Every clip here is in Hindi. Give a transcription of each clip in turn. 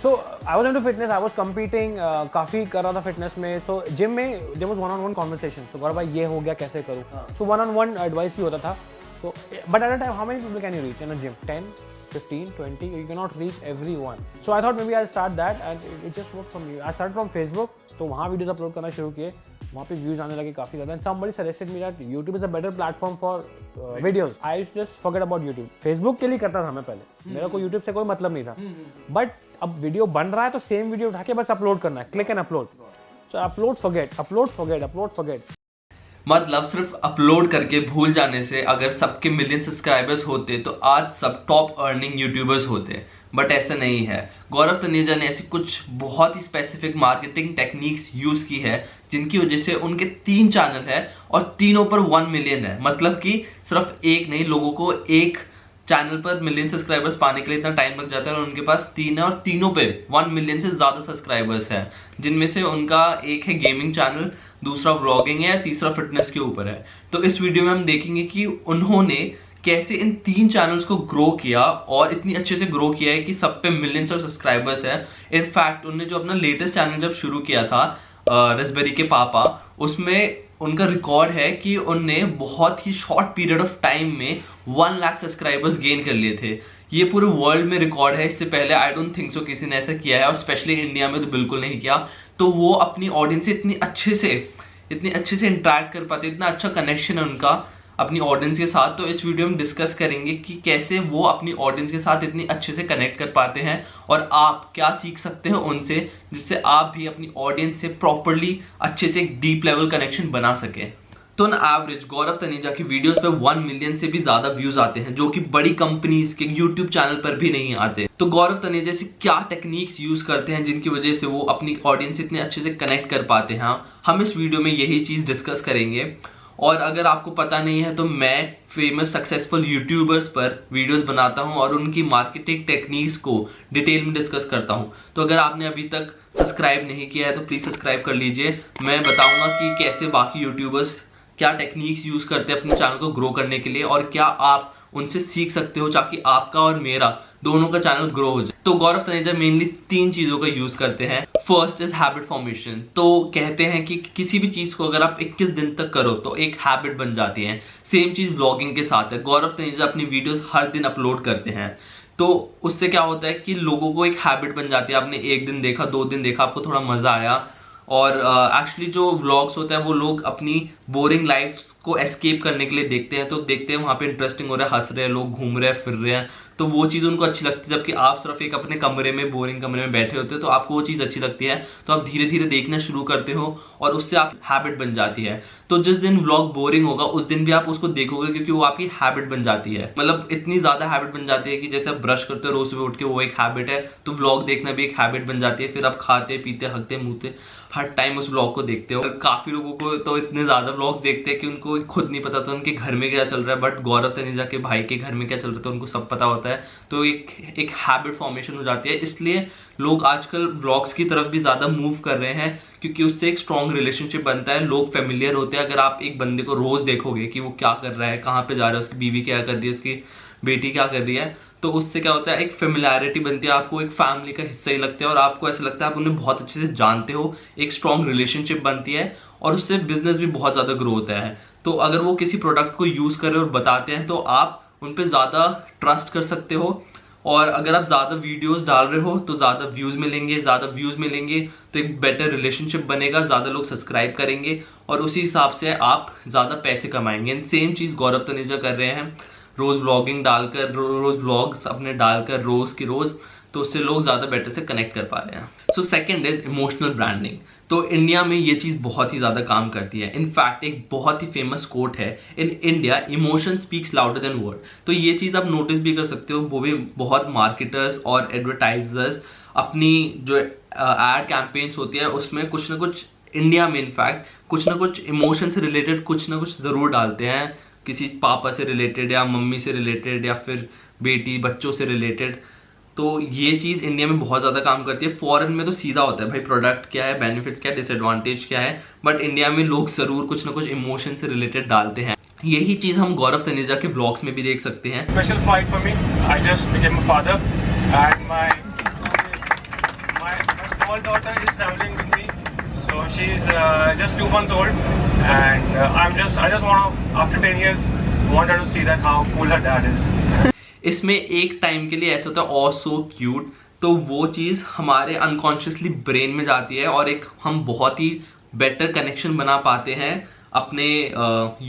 So I was into fitness, I was competing, काफ़ी कर रहा था फिटनेस में. सो जिम में there was one on one conversation. So Gaurav भाई ये हो गया कैसे करूँ. So one on one advice ही होता था. So but at a time how many people can you reach in a gym? 10, 15, 20, you cannot reach everyone. So I thought maybe I'll start that and it just worked for me. I started from Facebook, तो वहाँ वीडियोस अपलोड करना शुरू किए. वहाँ पे व्यूज आने लगे काफ़ी ज़्यादा. And somebody suggested me that YouTube is a better platform for videos. I used to just forget about YouTube. Facebook के लिए करता था मैं पहले. मेरा कोई YouTube से कोई मतलब नहीं था. But अब वीडियो बन रहा है तो सेम वीडियो उठा के बस अपलोड करना है. Click and upload. So upload forget, upload forget, upload forget. मतलब सिर्फ अपलोड करके भूल जाने से अगर सबके मिलियन सब्सक्राइबर्स होते तो आज सब टॉप अर्निंग यूट्यूबर्स होते. बट ऐसा नहीं है. गौरव तनेजा ने ऐसी कुछ बहुत ही स्पेसिफिक मार्केटिंग टेक्निक्स यूज की है जिनकी वजह से उनके 3 चैनल है और तीनों पर 1 मिलियन है. मतलब कि सिर्फ एक नहीं, लोगों को एक चैनल पर मिलियन सब्सक्राइबर्स पाने के लिए इतना टाइम लग जाता है और उनके पास 3 है और तीनों पे 1 मिलियन से ज्यादा सब्सक्राइबर्स हैं. जिनमें से उनका एक है गेमिंग चैनल, दूसरा व्लॉगिंग है, तीसरा फिटनेस के ऊपर है. तो इस वीडियो में हम देखेंगे कि उन्होंने कैसे इन 3 चैनल्स को ग्रो किया और इतनी अच्छे से ग्रो किया है कि सब पे मिलियंस ऑफ सब्सक्राइबर्स है. इनफैक्ट उन्होंने जो अपना लेटेस्ट चैनल जब शुरू किया था रसबेरी के पापा, उसमें उनका रिकॉर्ड है कि उनने बहुत ही शॉर्ट पीरियड ऑफ टाइम में 1 लाख सब्सक्राइबर्स गेन कर लिए थे. ये पूरे वर्ल्ड में रिकॉर्ड है. इससे पहले आई डोंट थिंक सो किसी ने ऐसा किया है और स्पेशली इंडिया में तो बिल्कुल नहीं किया. तो वो अपनी ऑडियंस से इतनी अच्छे से इंटरेक्ट कर पाते, इतना अच्छा कनेक्शन है उनका अपनी ऑडियंस के साथ. तो इस वीडियो में डिस्कस करेंगे कि कैसे वो अपनी ऑडियंस के साथ इतनी अच्छे से कनेक्ट कर पाते हैं और आप क्या सीख सकते हो उनसे, जिससे आप भी अपनी ऑडियंस से प्रॉपरली अच्छे से एक डीप लेवल कनेक्शन बना सके. तो ना एवरेज गौरव तनेजा की वीडियोस पे 1 मिलियन से भी ज्यादा व्यूज आते हैं, जो कि बड़ी कंपनीज के यूट्यूब चैनल पर भी नहीं आते. तो गौरव तनेजा से क्या टेक्निक्स यूज करते हैं जिनकी वजह से वो अपनी ऑडियंस से इतने अच्छे से कनेक्ट कर पाते हैं, हम इस वीडियो में यही चीज डिस्कस करेंगे. और अगर आपको पता नहीं है तो मैं फेमस सक्सेसफुल यूट्यूबर्स पर वीडियोस बनाता हूं और उनकी मार्केटिंग टेक्निक्स को डिटेल में डिस्कस करता हूं. तो अगर आपने अभी तक सब्सक्राइब नहीं किया है तो प्लीज सब्सक्राइब कर लीजिए. मैं बताऊंगा कि कैसे बाकी यूट्यूबर्स क्या टेक्निक्स यूज करते हैं अपने चैनल को ग्रो करने के लिए और क्या आप उनसे सीख सकते हो ताकि आपका और मेरा दोनों का चैनल ग्रो हो जाए. तो गौरव तनेजा मेनली 3 चीजों का यूज करते हैं. First is habit formation. तो कहते हैं कि किसी भी चीज को अगर आप 21 दिन तक करो तो एक हैबिट बन जाती है. सेम चीज व्लॉगिंग के साथ है. गौरव तनेजा अपनी वीडियोस हर दिन अपलोड करते हैं. तो उससे क्या होता है कि लोगों को एक हैबिट बन जाती है. आपने 1 दिन देखा, 2 दिन देखा, आपको थोड़ा मजा आया. और एक्चुअली जो व्लॉग्स होता है वो लोग अपनी बोरिंग लाइफ को एस्केप करने के लिए देखते हैं. तो देखते हैं वहां पे इंटरेस्टिंग हो रहा है, हंस रहे हैं लोग, घूम रहे हैं, फिर रहे हैं, तो वो चीज़ उनको अच्छी लगती है. जबकि आप सिर्फ एक अपने कमरे में, बोरिंग कमरे में बैठे होते हो तो आपको वो चीज़ अच्छी लगती है. तो आप धीरे धीरे देखना शुरू करते हो और उससे आप हैबिट बन जाती है. तो जिस दिन व्लॉग बोरिंग होगा उस दिन भी आप उसको देखोगे क्योंकि वो आपकी हैबिट बन जाती है. मतलब इतनी ज्यादा हैबिट बन जाती है कि जैसे आप ब्रश करते हो रोज सुबह उठ के, वो एक हैबिट है. तो व्लॉग देखना भी एक हैबिट बन जाती है. फिर आप खाते पीते हकते मुँहते हर टाइम उस व्लॉग को देखते हो. काफी लोगों को तो इतने ज्यादा व्लॉग्स देखते हैं कि उनको खुद नहीं पता था उनके घर में क्या चल रहा है, बट गौरव तनेजा के भाई के घर में क्या चल रहा था उनको सब पता होता है. तो एक हैबिट फॉर्मेशन हो जाती है. इसलिए लोग आजकल व्लॉग्स की तरफ भी ज्यादा मूव कर रहे हैं क्योंकि उससे एक स्ट्रॉन्ग रिलेशनशिप बनता है. लोग फेमिलियर होते हैं. अगर आप एक बंदे को रोज देखोगे कि वो क्या कर रहा है, कहाँ पे जा रहा है, उसकी बीवी क्या कर रही है, उसकी बेटी क्या कर रही है, तो उससे क्या होता है एक फेमिलियरिटी बनती है. आपको एक फैमिली का हिस्सा ही लगता है और आपको ऐसा लगता है आप उन्हें बहुत अच्छे से जानते हो. एक स्ट्रॉन्ग रिलेशनशिप बनती है और उससे बिजनेस भी बहुत ज्यादा ग्रो होता है. तो अगर वो किसी प्रोडक्ट को यूज कर रहे हो और बताते हैं तो आप उन पर ज्यादा ट्रस्ट कर सकते हो. और अगर आप ज्यादा वीडियोस डाल रहे हो तो ज्यादा व्यूज मिलेंगे. ज्यादा व्यूज मिलेंगे तो एक बेटर रिलेशनशिप बनेगा, ज्यादा लोग सब्सक्राइब करेंगे और उसी हिसाब से आप ज्यादा पैसे कमाएंगे. सेम चीज गौरव तनेजा कर रहे हैं. रोज व्लॉगिंग डालकर, रोज व्लॉग्स अपने डालकर रोज की रोज, तो उससे लोग ज्यादा बेटर से कनेक्ट कर पा रहे हैं. So second is emotional branding. तो इंडिया में ये चीज बहुत ही ज्यादा काम करती है. इनफैक्ट एक बहुत ही फेमस कोट है, in India emotion speaks louder than word. तो ये चीज आप नोटिस भी कर सकते हो. वो भी बहुत मार्केटर्स और एडवर्टाइजर्स अपनी जो एड कैंपेन्स होती है उसमें कुछ ना कुछ, इंडिया में इनफैक्ट कुछ ना कुछ इमोशन से रिलेटेड कुछ ना कुछ जरूर डालते हैं. किसी पापा से रिलेटेड या मम्मी से रिलेटेड या फिर बेटी बच्चों से रिलेटेड. तो ये चीज इंडिया में बहुत ज्यादा काम करती है. फॉरेन में तो सीधा होता है भाई, प्रोडक्ट क्या है, बेनिफिट्स क्या है, डिसएडवांटेज क्या है. बट इंडिया में लोग जरूर कुछ ना कुछ इमोशन से रिलेटेड डालते हैं. यही चीज हम गौरव तनेजा के व्लॉग्स में भी देख सकते हैं. Special fight for me. I just became a father and my small daughter is traveling with me, so she's just 2 months old, and I just want to, after 10 years, want her to see that how cool her dad is. इसमें एक टाइम के लिए ऐसा होता है, ऑ सो क्यूट, तो वो चीज़ हमारे अनकॉन्शियसली ब्रेन में जाती है और एक हम बहुत ही बेटर कनेक्शन बना पाते हैं अपने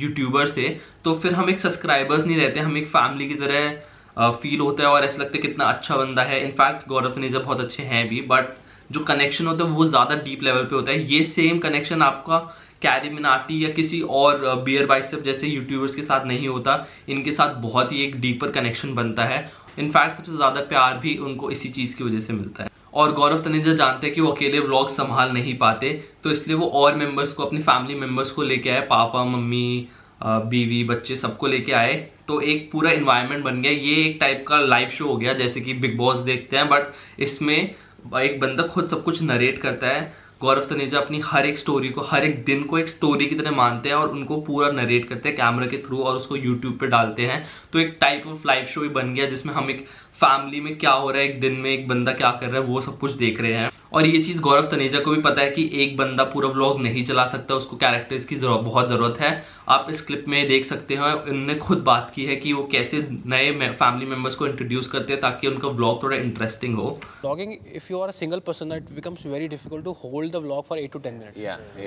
यूट्यूबर से। तो फिर हम एक सब्सक्राइबर्स नहीं रहते, हम एक फैमिली की तरह फील होता है और ऐसा लगता है कितना अच्छा बंदा है। इनफैक्ट गौरव तनेजा बहुत अच्छे हैं भी, बट जो कनेक्शन होता है वो ज़्यादा डीप लेवल पे होता है। ये सेम कनेक्शन आपका कैरी मिनाटी या किसी और बियर बाइसेप जैसे यूट्यूबर्स के साथ नहीं होता। इनके साथ बहुत ही एक डीपर कनेक्शन बनता है। इनफैक्ट सबसे ज़्यादा प्यार भी उनको इसी चीज़ की वजह से मिलता है। और गौरव तनेजा जानते हैं कि वो अकेले व्लॉग संभाल नहीं पाते, तो इसलिए वो और मेंबर्स को, अपनी फैमिली मेंबर्स को लेके आए, पापा मम्मी बीवी बच्चे सबको लेके आए। तो एक पूरा इन्वायरमेंट बन गया। ये एक टाइप का लाइव शो हो गया, जैसे कि बिग बॉस देखते हैं, बट इसमें एक बंदा खुद सब कुछ नरेट करता है। गौरव तनेजा अपनी हर एक स्टोरी को, हर एक दिन को एक स्टोरी की तरह मानते हैं और उनको पूरा नरेट करते हैं कैमरा के थ्रू और उसको यूट्यूब पे डालते हैं। तो एक टाइप ऑफ लाइव शो ही बन गया जिसमें हम एक फैमिली में क्या हो रहा है, एक दिन में एक बंदा क्या कर रहा है, वो सब कुछ देख रहे हैं। और ये चीज़ गौरव तनेजा को भी पता है कि एक बंदा पूरा व्लॉग नहीं चला सकता, उसको कैरेक्टर्स की बहुत ज़रूरत है। आप इस क्लिप में देख सकते हैं, उन्होंने खुद बात की है कि वो कैसे नए फैमिली मेम्बर्स को इंट्रोड्यूस करते हैं ताकि उनका व्लॉग थोड़ा इंटरेस्टिंग हो। Vlogging, if you are a single person, it becomes very difficult to hold the vlog for 8 to 10 minutes.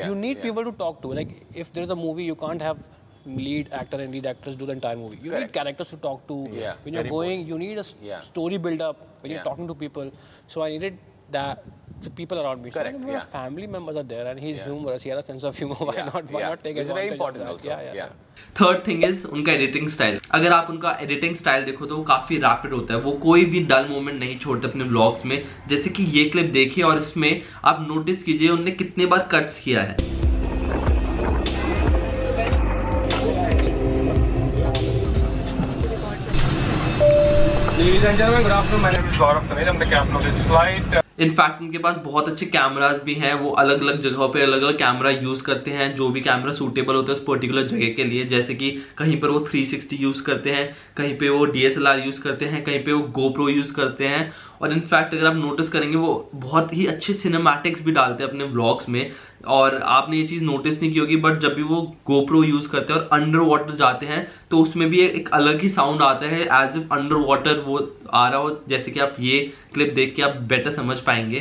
You need people to talk to. Like if there's a movie, you can't have lead actor and lead actress do the entire movie. You need characters to talk to. When you're going, you need a story build up when you're talking to people. So I needed that the people around me. So my family members are there and he's humorous. He has a sense of humor. Why not take advantage? It's very important also. Yeah. Third thing is उनका एडिटिंग स्टाइल। अगर आप उनका एडिटिंग स्टाइल देखो तो वो काफी रैपिड होता है। वो कोई भी डल मोमेंट नहीं छोड़ते अपने व्लॉग्स में। जैसे कि ये क्लिप देखिए और इसमें आप नोटिस कीजिए उनने कितने बार कट्स किया है। Ladies and gentlemen, good afternoon. My name is Gaurav Taneja. I'm the captain of this flight. In fact उनके पास बहुत अच्छे कैमराज भी हैं। वो अलग अलग जगहों पे अलग अलग कैमरा यूज़ करते हैं, जो भी कैमरा सूटेबल होता है उस पर्टिकुलर जगह के लिए। जैसे कि कहीं पर वो 360 यूज़ करते हैं, कहीं पे वो DSLR यूज़ करते हैं, कहीं पे वो GoPro यूज़ करते हैं। और इनफैक्ट अगर आप नोटिस करेंगे वो बहुत ही अच्छे सिनेमैटिक्स भी डालते हैं अपने व्लॉग्स में। और आपने ये चीज़ नोटिस नहीं की होगी, बट जब भी वो GoPro यूज़ करते हैं और अंडर वाटर जाते हैं तो उसमें भी एक अलग ही साउंड आता है, एज इफ अंडर वाटर वो आ रहा हो। जैसे कि आप ये क्लिप देख के आप बेटर समझ पाएंगे।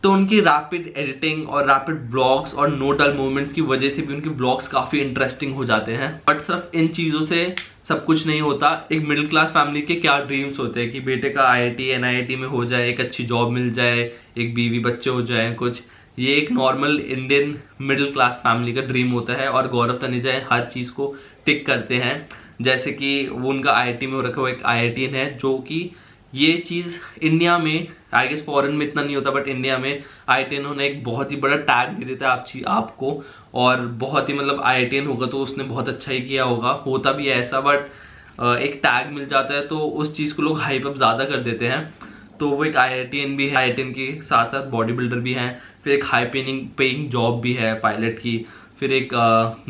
तो उनकी रैपिड एडिटिंग और रैपिड व्लॉग्स और नो डल मोमेंट्स की वजह से भी उनके व्लॉग्स काफ़ी इंटरेस्टिंग हो जाते हैं। बट सिर्फ इन चीज़ों से सब कुछ नहीं होता। एक मिडिल क्लास फैमिली के क्या ड्रीम्स होते हैं कि बेटे का IIT NIT में हो जाए, एक अच्छी जॉब मिल जाए, एक बीवी बच्चे हो जाए कुछ। ये एक normal Indian middle class family का ड्रीम होता है और गौरव तनेजा हर चीज़ को टिक करते हैं। जैसे कि वो उनका IIT में हो रखा, वो एक IITian है, जो कि ये चीज़ इंडिया में, आई गेस फॉरेन में इतना नहीं होता, बट इंडिया में IITian होना एक बहुत ही बड़ा टैग दे देता है आपको। और बहुत ही मतलब IITian होगा तो उसने बहुत अच्छा ही किया होगा, होता भी है ऐसा, बट एक टैग मिल जाता है तो उस चीज़ को लोग हाइप अप ज़्यादा कर देते हैं। तो वो एक IITian भी है, IITian के साथ साथ बॉडी बिल्डर भी हैं, फिर एक हाई पेइंग जॉब भी है पायलट की, फिर एक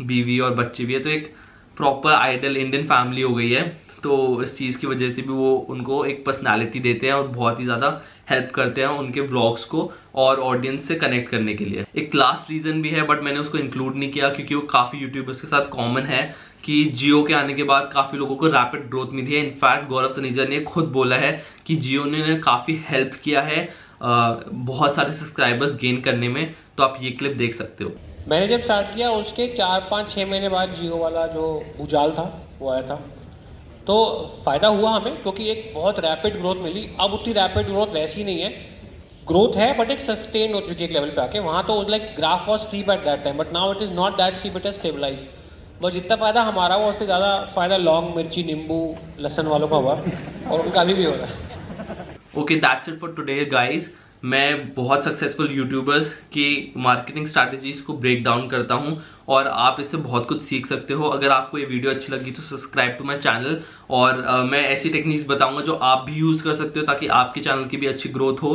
बीवी और बच्चे भी है। तो एक प्रॉपर आइडल इंडियन फैमिली हो गई है। तो इस चीज़ की वजह से भी वो उनको एक पर्सनालिटी देते हैं और बहुत ही ज़्यादा हेल्प करते हैं उनके व्लॉग्स को और ऑडियंस से कनेक्ट करने के लिए। एक लास्ट रीज़न भी है, बट मैंने उसको इंक्लूड नहीं किया क्योंकि वो काफ़ी यूट्यूबर्स के साथ कॉमन है कि जियो के आने के बाद काफ़ी लोगों को रैपिड ग्रोथ मिली है। इनफैक्ट गौरव तनेजा ने खुद बोला है कि जियो ने काफ़ी हेल्प किया है बहुत सारे सब्सक्राइबर्स गेन करने में। तो आप ये क्लिप देख सकते हो। मैंने जब स्टार्ट किया उसके 4-5-6 महीने बाद जियो वाला जो उजाल था वो आया था, तो फ़ायदा हुआ हमें क्योंकि एक बहुत रैपिड ग्रोथ मिली। अब उतनी रैपिड ग्रोथ वैसी नहीं है, ग्रोथ है बट एक सस्टेन हो चुकी है एक लेवल पे आके। वहाँ तो like graph was steep at that time, but now it is not that steep, it is stabilise. बस जितना फ़ायदा हमारा हुआ उससे ज़्यादा फ़ायदा लौंग मिर्ची नींबू लहसुन वालों का हुआ और उनका अभी भी हो रहा है। Okay, that's it for today guys. मैं बहुत सक्सेसफुल यूट्यूबर्स की मार्केटिंग स्ट्रैटेजीज़ को ब्रेक डाउन करता हूं और आप इससे बहुत कुछ सीख सकते हो। अगर आपको ये वीडियो अच्छी लगी तो सब्सक्राइब टू माय चैनल, और मैं ऐसी टेक्निक्स बताऊंगा जो आप भी यूज़ कर सकते हो ताकि आपके चैनल की भी अच्छी ग्रोथ हो।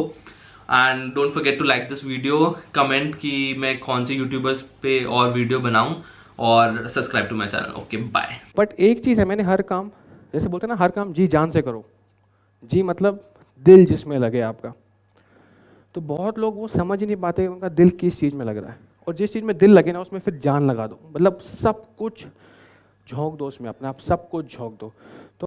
And don't forget to like this video, comment कि मैं कौन से यूट्यूबर्स पे और वीडियो बनाऊं, और subscribe to my channel. Okay bye. But एक चीज़ है, मैंने हर काम, जैसे बोलते हैं ना, हर काम जी जान से करो। जी मतलब दिल जिसमें लगे आपका। तो बहुत लोग वो समझ ही नहीं पाते उनका दिल किस चीज़ में लग रहा है, और जिस चीज़ में दिल लगे ना उसमें फिर जान लगा दो, मतलब सब कुछ झोंक दो उसमें, अपना आप सब कुछ झोंक दो।